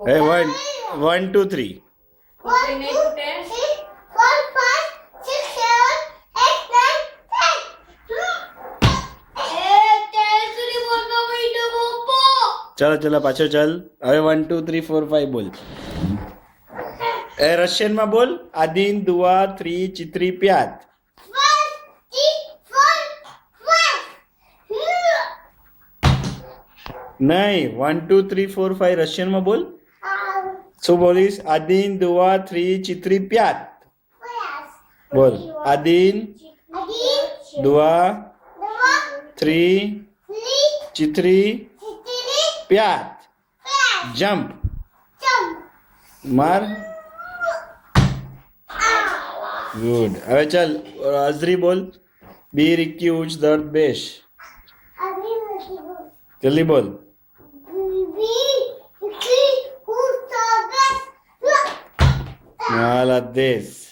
Hey, 1, 2, 3. Okay, name to 10. 4, 5, 6, 7, 8, 9, 10. ચલો પાછો ચાલ. હવે 1, 2, 3, 4, 5 બોલ. એ રશિયનમાં બોલ. આદિન, દુઆ, 3, ચિત્રી, પ્યાત. 1, 3, 4, 5. નહીં, 1, 2, 3, 4, 5 રશિયનમાં બોલ. શું બોલીશ? આદિન, દુઆ, 3, ચિત્રી, પ્યાત. બોલ. આદિન, દુઆ, 3, ચિત્રી, પ્યાત. જમ્પ. માર. ગુડ. હવે ચાલ અઝરી બોલ. બી રિક્કી ઉચ દર્દ બેશ. જલ્દી બોલ. માલા દેશ.